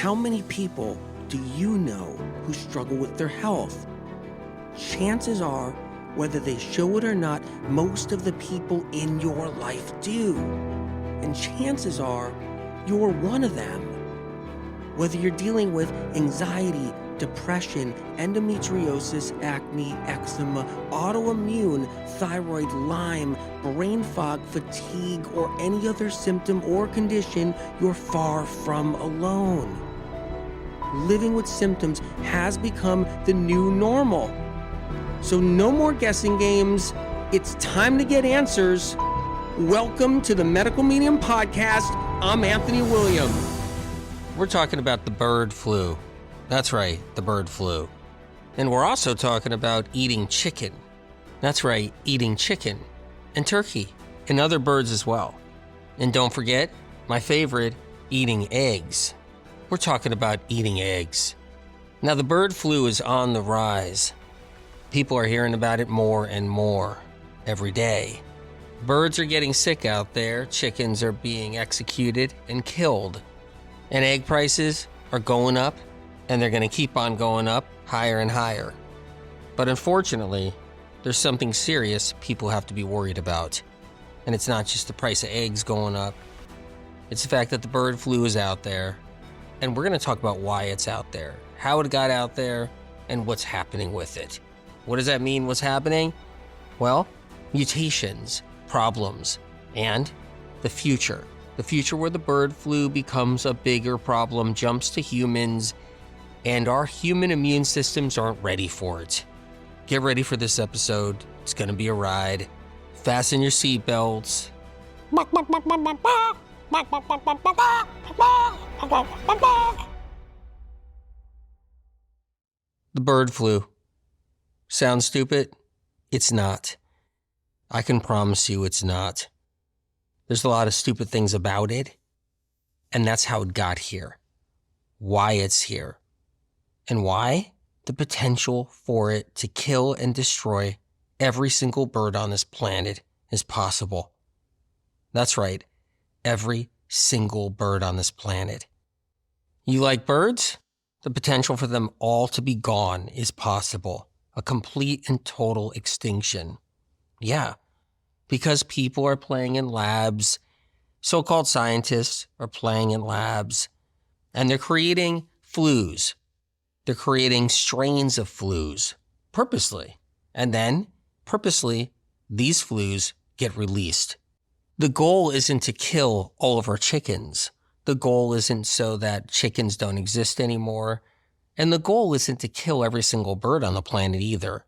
How many people do you know who struggle with their health? Chances are, whether they show it or not, most of the people in your life do. And chances are, you're one of them. Whether you're dealing with anxiety, depression, endometriosis, acne, eczema, autoimmune, thyroid, Lyme, brain fog, fatigue, or any other symptom or condition, you're far from alone. Living with symptoms has become the new normal. So no more guessing games. It's time to get answers. Welcome to the Medical Medium Podcast. I'm Anthony William. We're talking about the bird flu. That's right, the bird flu. And we're also talking about eating chicken. That's right, eating chicken and turkey and other birds as well. And don't forget, my favorite, eating eggs. We're talking about eating eggs. Now, the bird flu is on the rise. People are hearing about it more and more every day. Birds are getting sick out there, chickens are being executed and killed, and egg prices are going up, and they're going to keep on going up higher and higher. But unfortunately, there's something serious people have to be worried about. And it's not just the price of eggs going up. It's the fact that the bird flu is out there. And we're going to talk about why it's out there, how it got out there, and what's happening with it. What does that mean, what's happening? Well, mutations, problems, and the future. The future where the bird flu becomes a bigger problem, jumps to humans, and our human immune systems aren't ready for it. Get ready for this episode. It's going to be a ride. Fasten your seatbelts. The bird flu. Sounds stupid? It's not. I can promise you it's not. There's a lot of stupid things about it, and that's how it got here. Why it's here. And why? The potential for it to kill and destroy every single bird on this planet is possible. That's right, every single bird on this planet. You like birds? The potential for them all to be gone is possible. A complete and total extinction. Yeah, because people are playing in labs, so-called scientists are playing in labs, and they're creating flus. They're creating strains of flus purposely. And then, purposely, these flus get released. The goal isn't to kill all of our chickens. The goal isn't so that chickens don't exist anymore. And the goal isn't to kill every single bird on the planet either.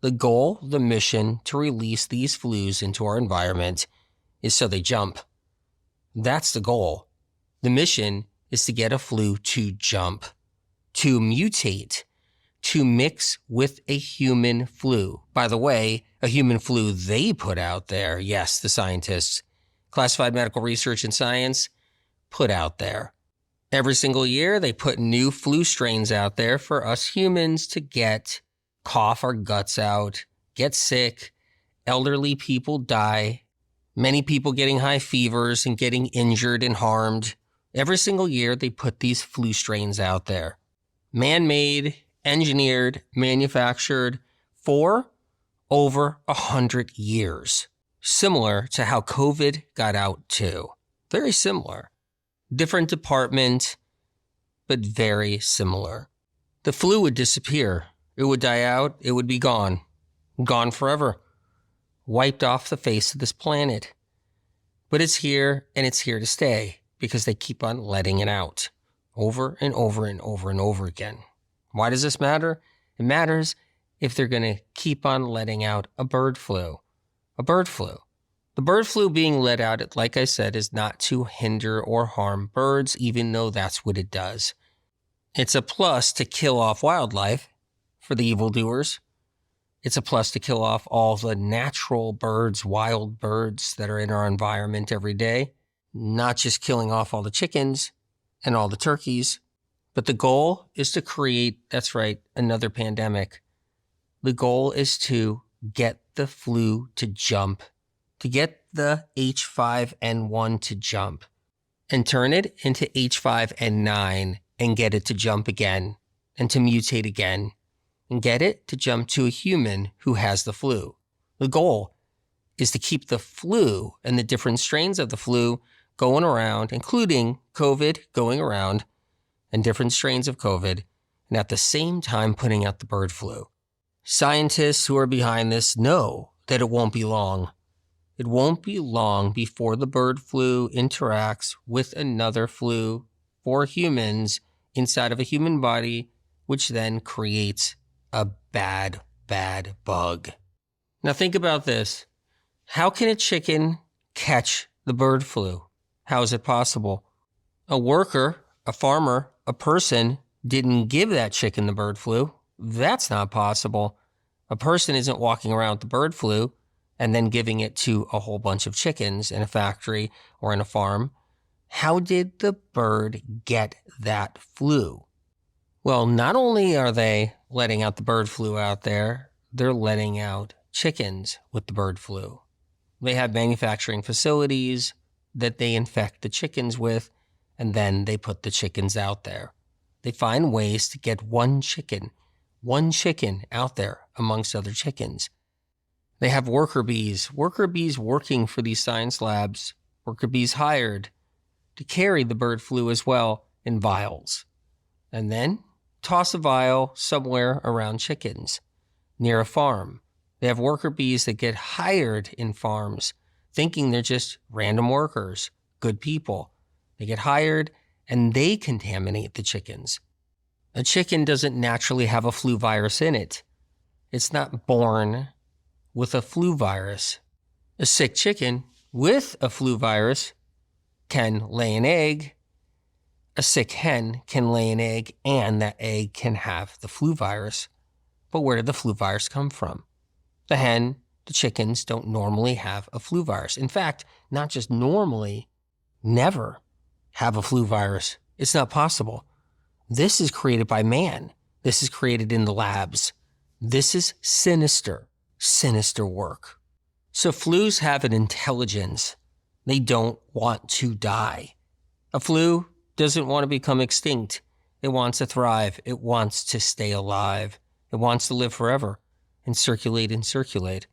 The goal, the mission to release these flus into our environment is so they jump. That's the goal. The mission is to get a flu to jump, to mutate, to mix with a human flu. By the way, a human flu they put out there, yes, the scientists, classified medical research and science, put out there. Every single year, they put new flu strains out there for us humans to get, cough our guts out, get sick, elderly people die, many people getting high fevers and getting injured and harmed. Every single year, they put these flu strains out there. Man-made, engineered, manufactured for over 100 years. Similar to how COVID got out too. Very similar. Different department, but very similar. The flu would disappear. It would die out. It would be gone. Gone forever. Wiped off the face of this planet. But it's here, and it's here to stay because they keep on letting it out. Over and over and over and over again. Why does this matter? It matters if they're going to keep on letting out a bird flu. A bird flu. The bird flu being let out, like I said, is not to hinder or harm birds, even though that's what it does. It's a plus to kill off wildlife for the evildoers. It's a plus to kill off all the natural birds, wild birds that are in our environment every day. Not just killing off all the chickens and all the turkeys, but the goal is to create, that's right, another pandemic. The goal is to get the flu to jump, to get the H5N1 to jump, and turn it into H5N9 and get it to jump again and to mutate again and get it to jump to a human who has the flu. The goal is to keep the flu and the different strains of the flu going around, including COVID going around and different strains of COVID, and at the same time putting out the bird flu. Scientists who are behind this know that it won't be long. It won't be long before the bird flu interacts with another flu for humans inside of a human body, which then creates a bad, bad bug. Now think about this. How can a chicken catch the bird flu? How is it possible? A worker, a farmer, a person didn't give that chicken the bird flu. That's not possible. A person isn't walking around with the bird flu and then giving it to a whole bunch of chickens in a factory or in a farm. How did the bird get that flu? Well, not only are they letting out the bird flu out there, they're letting out chickens with the bird flu. They have manufacturing facilities that they infect the chickens with, and then they put the chickens out there. They find ways to get one chicken out there amongst other chickens. They have worker bees working for these science labs, worker bees hired to carry the bird flu as well in vials, and then toss a vial somewhere around chickens near a farm. They have worker bees that get hired in farms thinking they're just random workers, good people. They get hired and they contaminate the chickens. A chicken doesn't naturally have a flu virus in it. It's not born with a flu virus. A sick chicken with a flu virus can lay an egg. A sick hen can lay an egg, and that egg can have the flu virus. But where did the flu virus come from? The hen, the chickens don't normally have a flu virus. In fact, not just normally, never have a flu virus. It's not possible. This is created by man. This is created in the labs. This is sinister, sinister work. So flus have an intelligence. They don't want to die. A flu doesn't want to become extinct. It wants to thrive. It wants to stay alive. It wants to live forever and circulate and circulate.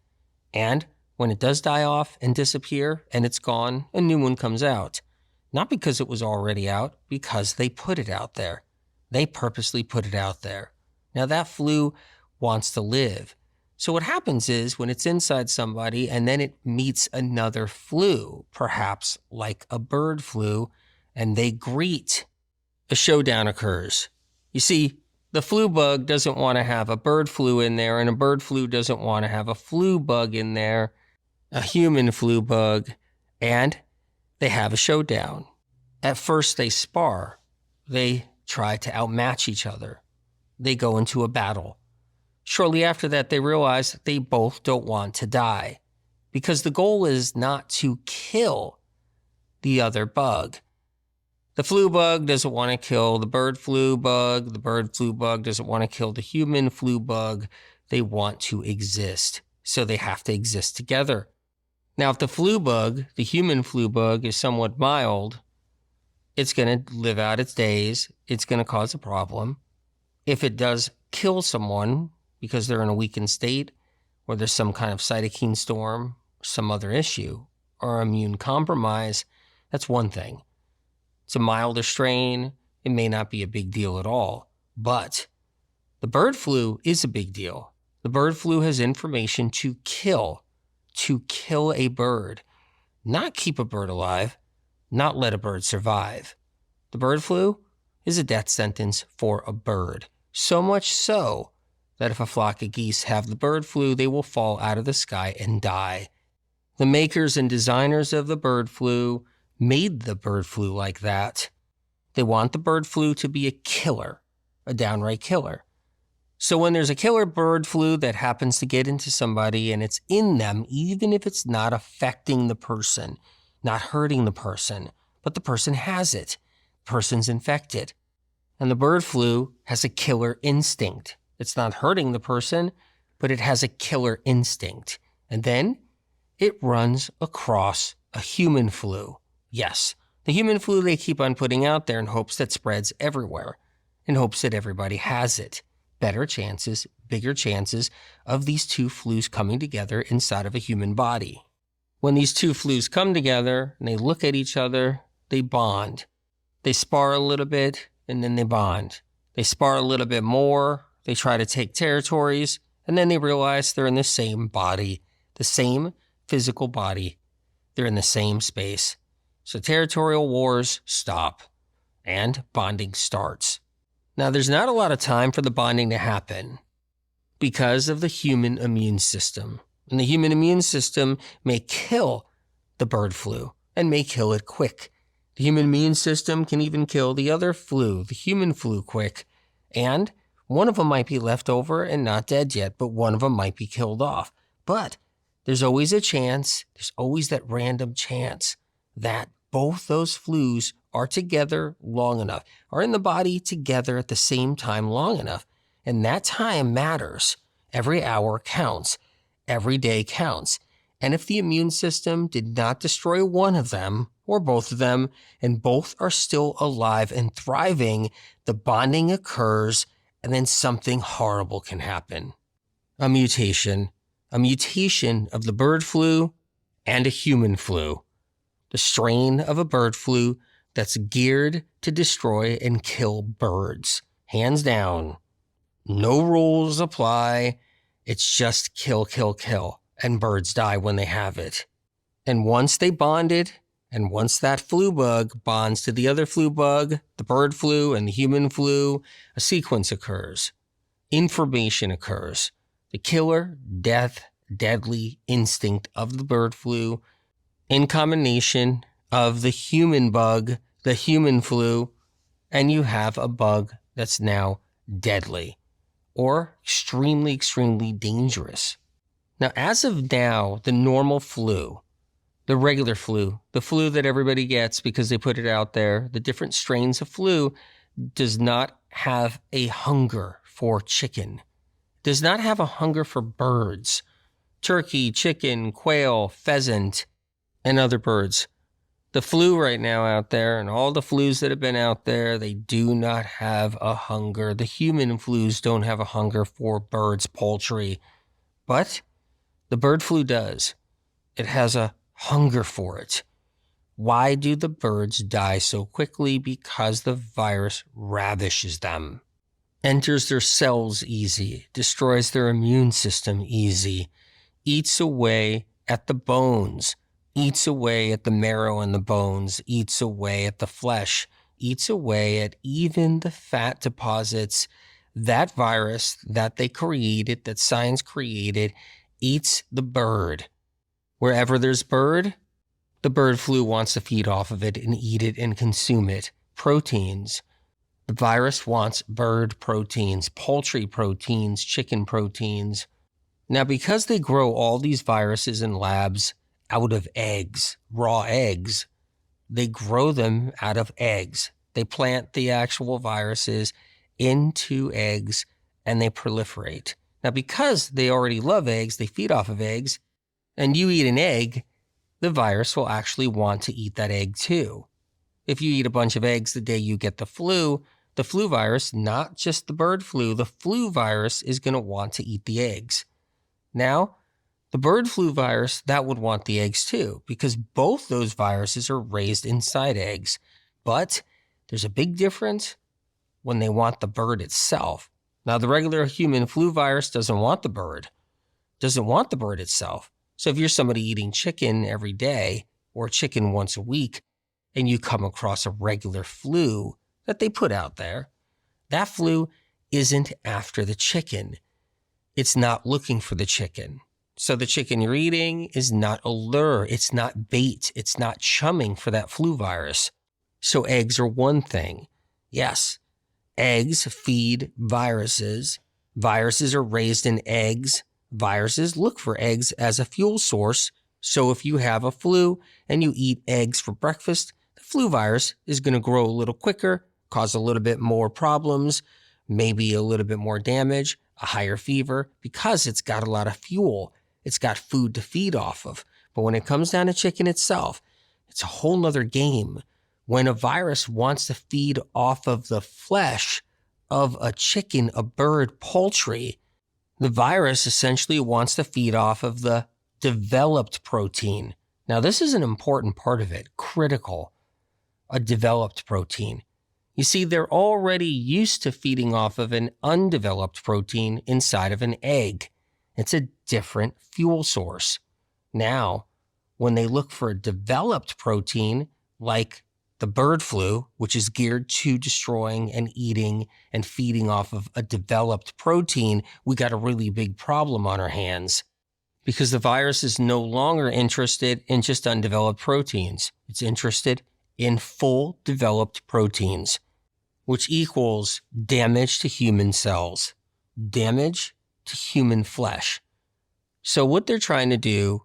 And when it does die off and disappear and it's gone, a new one comes out. Not because it was already out, because they put it out there. They purposely put it out there. Now that flu wants to live. So what happens is when it's inside somebody and then it meets another flu, perhaps like a bird flu, and they greet, a showdown occurs. You see, the flu bug doesn't want to have a bird flu in there, and a bird flu doesn't want to have a flu bug in there, a human flu bug, and they have a showdown. At first they spar. They try to outmatch each other. They go into a battle. Shortly after that, they realize that they both don't want to die because the goal is not to kill the other bug. The flu bug doesn't want to kill the bird flu bug. The bird flu bug doesn't want to kill the human flu bug. They want to exist, so they have to exist together. Now, if the flu bug, the human flu bug, is somewhat mild, it's going to live out its days. It's going to cause a problem. If it does kill someone because they're in a weakened state, or there's some kind of cytokine storm, some other issue, or immune compromise, that's one thing. It's a milder strain. It may not be a big deal at all. But the bird flu is a big deal. The bird flu has information to kill a bird, not keep a bird alive, not let a bird survive. The bird flu is a death sentence for a bird. So much so that if a flock of geese have the bird flu, they will fall out of the sky and die. The makers and designers of the bird flu made the bird flu like that. They want the bird flu to be a killer, a downright killer. So when there's a killer bird flu that happens to get into somebody and it's in them, even if it's not affecting the person, not hurting the person, but the person has it, the person's infected. And the bird flu has a killer instinct. It's not hurting the person, but it has a killer instinct. And then it runs across a human flu. Yes, The human flu they keep on putting out there in hopes that spreads everywhere, in hopes that everybody has it. Better chances, bigger chances of these two flus coming together inside of a human body. When these two flus come together and they look at each other, they bond. They spar a little bit and then they bond. They spar a little bit more, they try to take territories, and then they realize they're in the same body, the same physical body. They're in the same space. So territorial wars stop and bonding starts. Now, there's not a lot of time for the bonding to happen because of the human immune system. And the human immune system may kill the bird flu and may kill it quick. The human immune system can even kill the other flu, the human flu, quick. And one of them might be left over and not dead yet, but one of them might be killed off. But there's always a chance, there's always that random chance that both those flus are together long enough, are in the body together at the same time long enough. And that time matters. Every hour counts. Every day counts. And if the immune system did not destroy one of them, or both of them, and both are still alive and thriving, the bonding occurs, and then something horrible can happen. A mutation of the bird flu and a human flu. The strain of a bird flu that's geared to destroy and kill birds. Hands down. No rules apply. It's just kill, kill, kill. And birds die when they have it. And once they bonded, and once that flu bug bonds to the other flu bug, the bird flu and the human flu, a sequence occurs. Information occurs. The killer, death, deadly instinct of the bird flu in combination of the human bug, the human flu, and you have a bug that's now deadly or extremely, extremely dangerous. Now, as of now, the normal flu, the regular flu, the flu that everybody gets because they put it out there, the different strains of flu, does not have a hunger for chicken, does not have a hunger for birds, turkey, chicken, quail, pheasant, and other birds. The flu right now out there and all the flus that have been out there, they do not have a hunger. The human flus don't have a hunger for birds, poultry, but the bird flu does. It has a hunger for it. Why do the birds die so quickly? Because the virus ravishes them, enters their cells easy, destroys their immune system easy, eats away at the bones, eats away at the marrow and the bones, eats away at the flesh, eats away at even the fat deposits. That virus that they created, that science created, eats the bird. Wherever there's bird, the bird flu wants to feed off of it and eat it and consume it. Proteins. The virus wants bird proteins, poultry proteins, chicken proteins. Now, because they grow all these viruses in labs out of eggs, raw eggs, they grow them out of eggs. They plant the actual viruses into eggs and they proliferate. Now, because they already love eggs, they feed off of eggs, and you eat an egg, the virus will actually want to eat that egg too. If you eat a bunch of eggs the day you get the flu virus, not just the bird flu, the flu virus is going to want to eat the eggs. Now, the bird flu virus, that would want the eggs too, because both those viruses are raised inside eggs. But there's a big difference when they want the bird itself. Now, the regular human flu virus doesn't want the bird, itself. So if you're somebody eating chicken every day or chicken once a week, and you come across a regular flu that they put out there, that flu isn't after the chicken. It's not looking for the chicken. So the chicken you're eating is not a lure. It's not bait. It's not chumming for that flu virus. So eggs are one thing. Yes, eggs feed viruses. Viruses are raised in eggs. Viruses look for eggs as a fuel source. So if you have a flu and you eat eggs for breakfast, the flu virus is going to grow a little quicker, cause a little bit more problems, maybe a little bit more damage, a higher fever, because it's got a lot of fuel. It's got food to feed off of. But when it comes down to chicken itself, it's a whole nother game. When a virus wants to feed off of the flesh of a chicken, a bird, poultry, the virus essentially wants to feed off of the developed protein. Now, this is an important part of it, critical, a developed protein. You see, they're already used to feeding off of an undeveloped protein inside of an egg. It's a different fuel source. Now, when they look for a developed protein, like the bird flu, which is geared to destroying and eating and feeding off of a developed protein, we got a really big problem on our hands because the virus is no longer interested in just undeveloped proteins. It's interested in full developed proteins, which equals damage to human cells, damage to human flesh. So what they're trying to do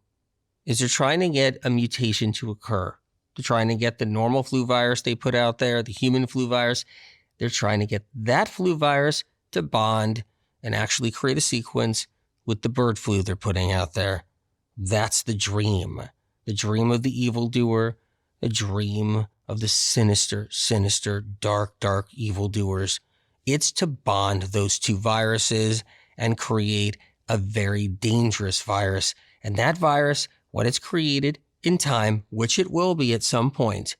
is they're trying to get a mutation to occur. They're trying to get the normal flu virus they put out there, the human flu virus. They're trying to get that flu virus to bond and actually create a sequence with the bird flu they're putting out there. That's the dream of the evildoer, the dream of the sinister, dark evildoers. It's to bond those two viruses and create a very dangerous virus. And that virus, what it's created in time, which it will be at some point,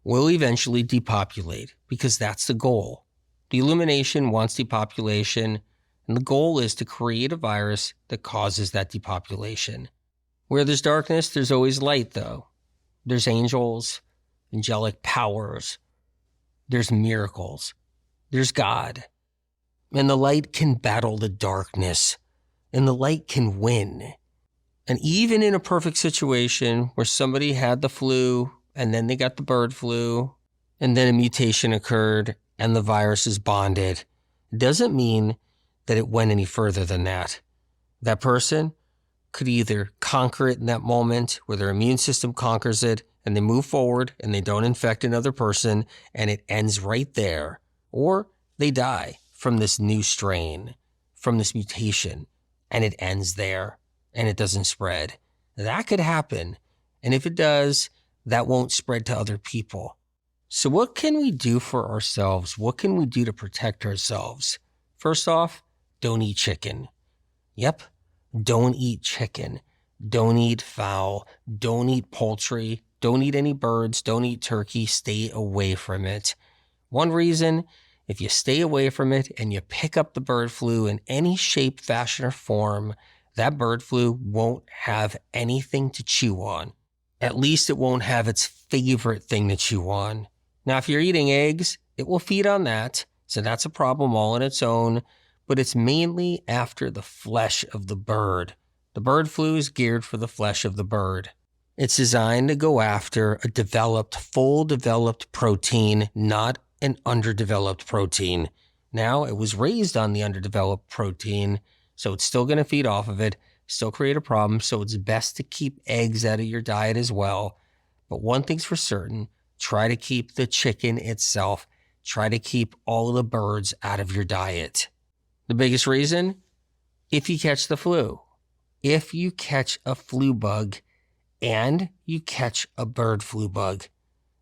will eventually depopulate because that's the goal. The Illumination wants depopulation, and the goal is to create a virus that causes that depopulation. Where there's darkness, there's always light, though. There's angels, angelic powers, there's miracles, there's God. And the light can battle the darkness, and the light can win. And even in a perfect situation where somebody had the flu, and then they got the bird flu, and then a mutation occurred, and the virus is bonded, it doesn't mean that it went any further than that. That person could either conquer it in that moment where their immune system conquers it and they move forward and they don't infect another person and it ends right there, or they die from this new strain, from this mutation, and it ends there and it doesn't spread. That could happen. And if it does, that won't spread to other people. So what can we do for ourselves? What can we do to protect ourselves? First off, don't eat chicken. Yep, don't eat chicken. Don't eat fowl. Don't eat poultry. Don't eat any birds. Don't eat turkey. Stay away from it. One reason, if you stay away from it and you pick up the bird flu in any shape, fashion, or form, that bird flu won't have anything to chew on. At least it won't have its favorite thing to chew on. Now, if you're eating eggs, it will feed on that. So that's a problem all on its own. But it's mainly after the flesh of the bird. The bird flu is geared for the flesh of the bird. It's designed to go after a developed, full developed protein, not an underdeveloped protein. Now, it was raised on the underdeveloped protein, so it's still going to feed off of it, still create a problem, so it's best to keep eggs out of your diet as well. But one thing's for certain, try to keep the chicken itself, try to keep all of the birds out of your diet. The biggest reason? If you catch the flu. If you catch a flu bug and you catch a bird flu bug,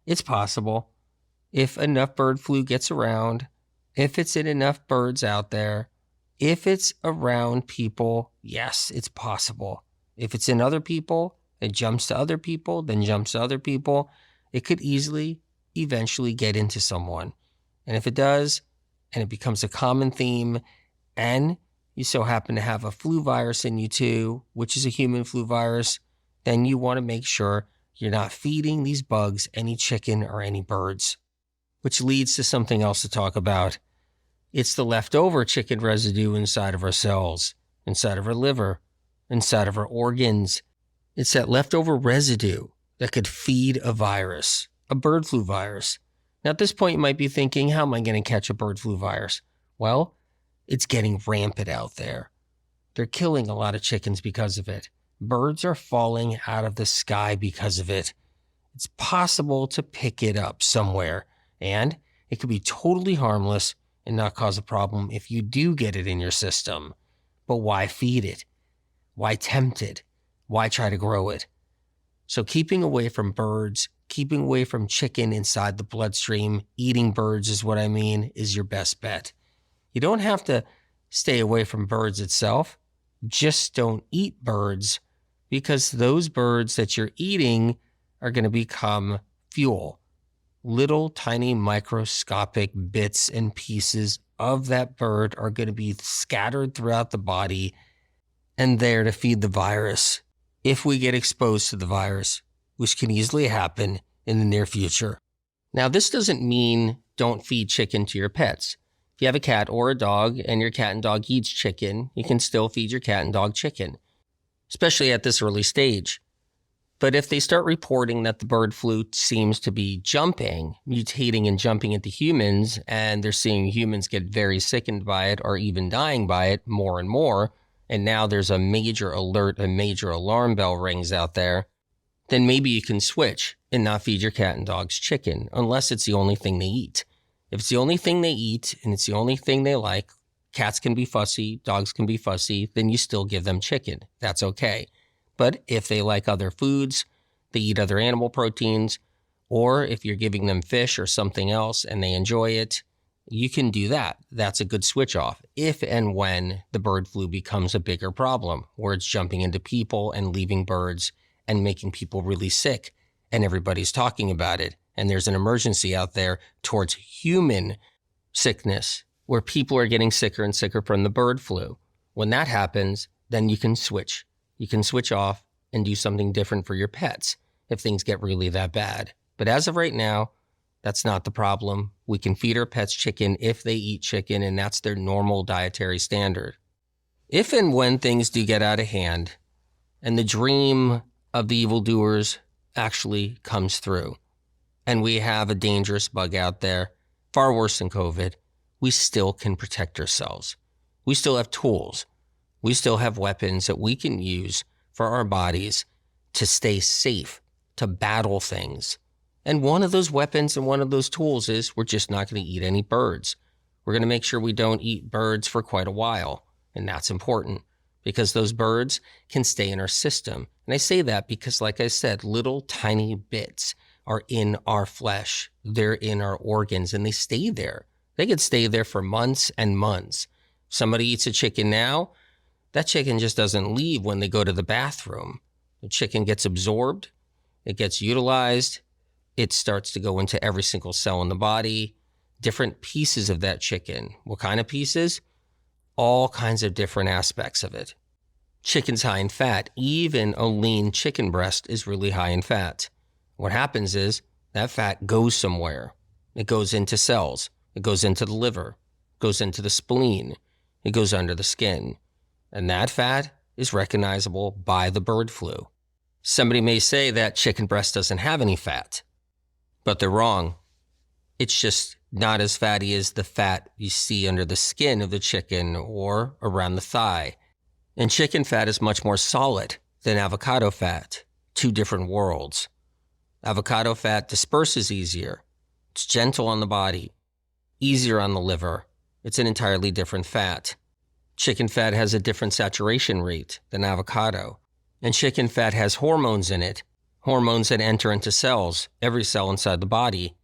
it's possible. If enough bird flu gets around, if it's in enough birds out there, if it's around people, yes, it's possible. If it's in other people, it jumps to other people, then jumps to other people, it could easily, eventually get into someone. And if it does, and it becomes a common theme, and you so happen to have a flu virus in you too, which is a human flu virus, then you want to make sure you're not feeding these bugs any chicken or any birds. Which leads to something else to talk about. It's the leftover chicken residue inside of our cells, inside of our liver, inside of our organs. It's that leftover residue that could feed a virus, a bird flu virus. Now at this point you might be thinking, how am I going to catch a bird flu virus? Well, it's getting rampant out there. They're killing a lot of chickens because of it. Birds are falling out of the sky because of it. It's possible to pick it up somewhere, and it could be totally harmless and not cause a problem if you do get it in your system. But why feed it? Why tempt it? Why try to grow it? So keeping away from birds, keeping away from chicken inside the bloodstream, eating birds is what I mean, is your best bet. You don't have to stay away from birds itself. Just don't eat birds, because those birds that you're eating are going to become fuel. Little tiny microscopic bits and pieces of that bird are going to be scattered throughout the body and there to feed the virus. If we get exposed to the virus, which can easily happen in the near future. Now, this doesn't mean don't feed chicken to your pets. If you have a cat or a dog and your cat and dog eats chicken, you can still feed your cat and dog chicken, especially at this early stage. But if they start reporting that the bird flu seems to be mutating and jumping into humans, and they're seeing humans get very sickened by it or even dying by it more and more, and now there's a major alert, a major alarm bell rings out there, then maybe you can switch and not feed your cat and dogs chicken, unless it's the only thing they eat. If it's the only thing they eat and it's the only thing they like, cats can be fussy, dogs can be fussy, then you still give them chicken. That's okay. But if they like other foods, they eat other animal proteins, or if you're giving them fish or something else and they enjoy it, you can do that. That's a good switch off. If and when the bird flu becomes a bigger problem, where it's jumping into people and leaving birds and making people really sick, and everybody's talking about it, and there's an emergency out there towards human sickness, where people are getting sicker and sicker from the bird flu. When that happens, then you can switch. You can switch off and do something different for your pets if things get really that bad. But as of right now, that's not the problem. We can feed our pets chicken if they eat chicken, and that's their normal dietary standard. If and when things do get out of hand, and the dream of the evildoers actually comes through, and we have a dangerous bug out there, far worse than COVID, we still can protect ourselves. We still have tools. We still have weapons that we can use for our bodies to stay safe, to battle things. And one of those weapons and one of those tools is we're just not going to eat any birds. We're going to make sure we don't eat birds for quite a while. And that's important because those birds can stay in our system. And I say that because, like I said, little tiny bits are in our flesh. They're in our organs and they stay there. They could stay there for months and months. Somebody eats a chicken now, that chicken just doesn't leave when they go to the bathroom. The chicken gets absorbed, it gets utilized, it starts to go into every single cell in the body, different pieces of that chicken. What kind of pieces? All kinds of different aspects of it. Chicken's high in fat. Even a lean chicken breast is really high in fat. What happens is that fat goes somewhere. It goes into cells. It goes into the liver. It goes into the spleen. It goes under the skin. And that fat is recognizable by the bird flu. Somebody may say that chicken breast doesn't have any fat, but they're wrong. It's just not as fatty as the fat you see under the skin of the chicken or around the thigh. And chicken fat is much more solid than avocado fat. Two different worlds. Avocado fat disperses easier. It's gentle on the body, easier on the liver. It's an entirely different fat. Chicken fat has a different saturation rate than avocado. And chicken fat has hormones in it, hormones that enter into cells, every cell inside the body.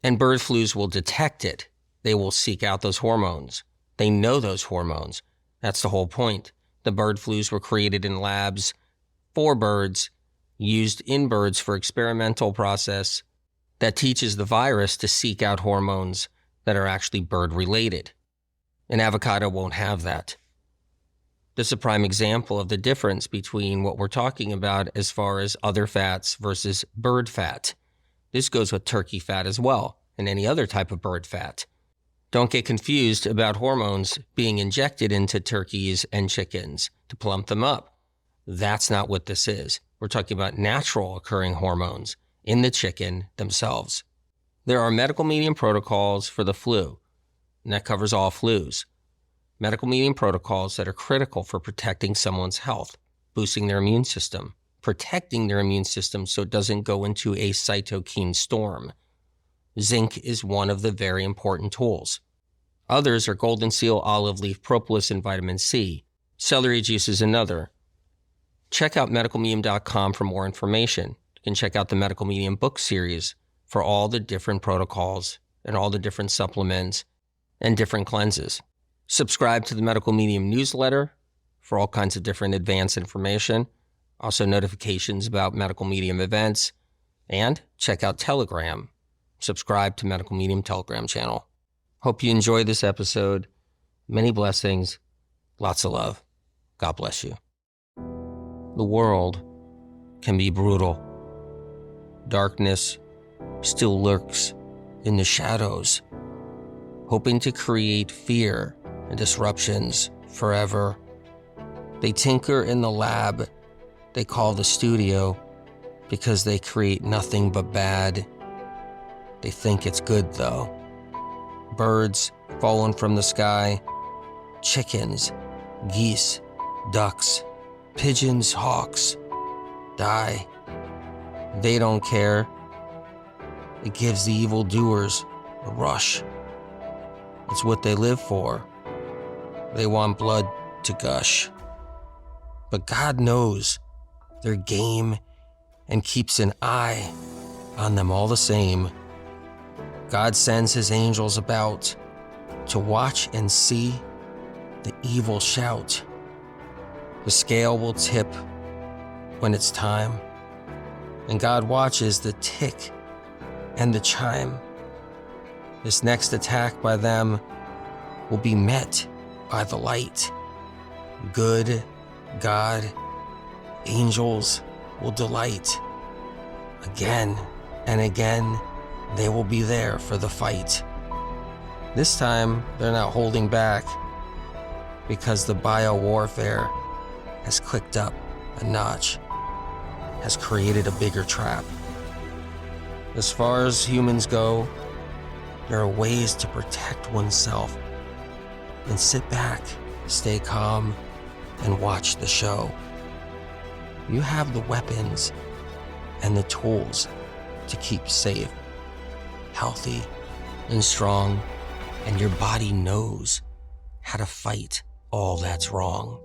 And bird flus will detect it. They will seek out those hormones. They know those hormones. That's the whole point. The bird flus were created in labs for birds, used in birds for experimental process that teaches the virus to seek out hormones that are actually bird-related. An avocado won't have that. This is a prime example of the difference between what we're talking about as far as other fats versus bird fat. This goes with turkey fat as well, and any other type of bird fat. Don't get confused about hormones being injected into turkeys and chickens to plump them up. That's not what this is. We're talking about natural occurring hormones in the chicken themselves. There are medical medium protocols for the flu, and that covers all flus. Medical medium protocols that are critical for protecting someone's health, boosting their immune system, protecting their immune system so it doesn't go into a cytokine storm. Zinc is one of the very important tools. Others are golden seal, olive leaf, propolis, and vitamin C. Celery juice is another. Check out medicalmedium.com for more information. can check out the Medical Medium book series for all the different protocols and all the different supplements and different cleanses. Subscribe to the Medical Medium newsletter for all kinds of different advanced information, also notifications about Medical Medium events, and check out Telegram. Subscribe to Medical Medium Telegram channel. Hope you enjoyed this episode. Many blessings, lots of love. God bless you. The world can be brutal. Darkness still lurks in the shadows, hoping to create fear and disruptions forever. They tinker in the lab they call the studio because they create nothing but bad. They think it's good though. Birds falling from the sky, chickens, geese, ducks, pigeons, hawks, die. They don't care. It gives the evildoers a rush. It's what they live for. They want blood to gush. But God knows their game and keeps an eye on them all the same. God sends his angels about to watch and see the evil shout. The scale will tip when it's time, and God watches the tick and the chime. This next attack by them will be met by the light. Good God, angels will delight. Again and again, they will be there for the fight. This time, they're not holding back because the biowarfare has clicked up a notch, has created a bigger trap. As far as humans go, there are ways to protect oneself and sit back, stay calm, and watch the show. You have the weapons and the tools to keep safe, healthy, and strong, and your body knows how to fight all that's wrong.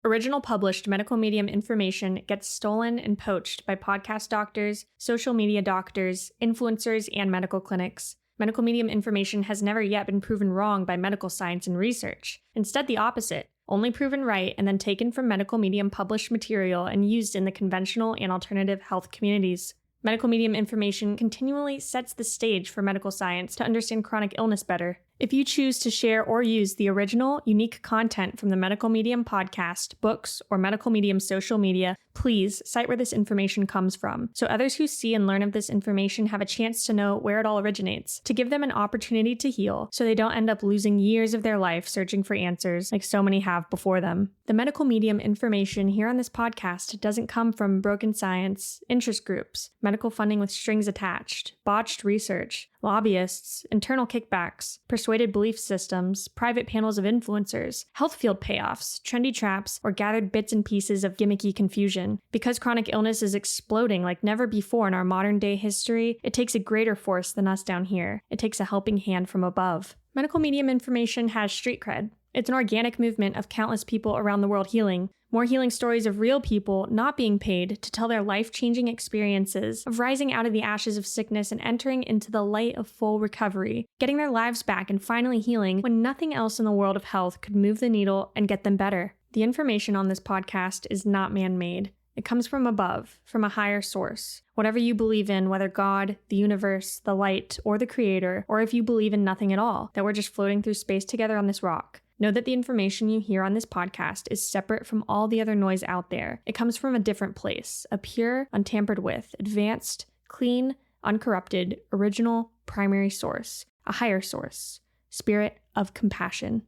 Original published medical medium information gets stolen and poached by podcast doctors, social media doctors, influencers, and medical clinics. Medical medium information has never yet been proven wrong by medical science and research. Instead, the opposite, only proven right and then taken from medical medium published material and used in the conventional and alternative health communities. Medical medium information continually sets the stage for medical science to understand chronic illness better. If you choose to share or use the original, unique content from the Medical Medium podcast, books, or Medical Medium social media, please cite where this information comes from, so others who see and learn of this information have a chance to know where it all originates, to give them an opportunity to heal, so they don't end up losing years of their life searching for answers like so many have before them. The Medical Medium information here on this podcast doesn't come from broken science, interest groups, medical funding with strings attached, botched research, lobbyists, internal kickbacks, persuaded belief systems, private panels of influencers, health field payoffs, trendy traps, or gathered bits and pieces of gimmicky confusion. Because chronic illness is exploding like never before in our modern day history, it takes a greater force than us down here. It takes a helping hand from above. Medical medium information has street cred. It's an organic movement of countless people around the world healing. More healing stories of real people not being paid to tell their life-changing experiences of rising out of the ashes of sickness and entering into the light of full recovery, getting their lives back and finally healing when nothing else in the world of health could move the needle and get them better. The information on this podcast is not man-made. It comes from above, from a higher source. Whatever you believe in, whether God, the universe, the light, or the creator, or if you believe in nothing at all, that we're just floating through space together on this rock. Know that the information you hear on this podcast is separate from all the other noise out there. It comes from a different place, a pure, untampered with, advanced, clean, uncorrupted, original, primary source, a higher source, spirit of compassion.